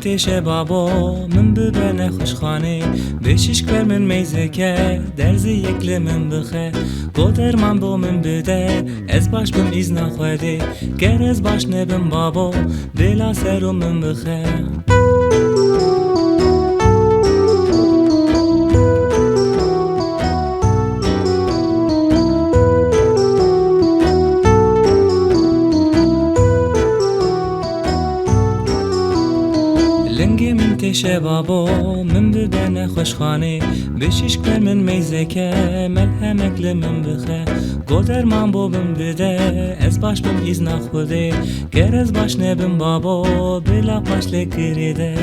تیشه بابا من ببرنه خوشخانه بشیش کر من میزه که درزی یکل من بخه گودر من با من بده از باش بم ایز نخوده گر از باش نبم بابا بلا سرو من بخه لنگی من تیشه بابا من ببرنه خوشخانه بشیش کر من میزه که ملهمک لمن بخه گودر من با بم بده از باش بم ایز نخوده گر از باش نبم بابا بلا باش لکریده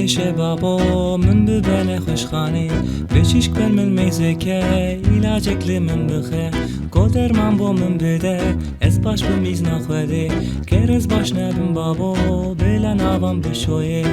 تیشه بابا من ببرنه خوشخانه بچیش کن من میزه که علاج اکل من بخه گودر من با من بده از باش بمیز نخوده گر از باش نبم بابا بلا نابم بشویه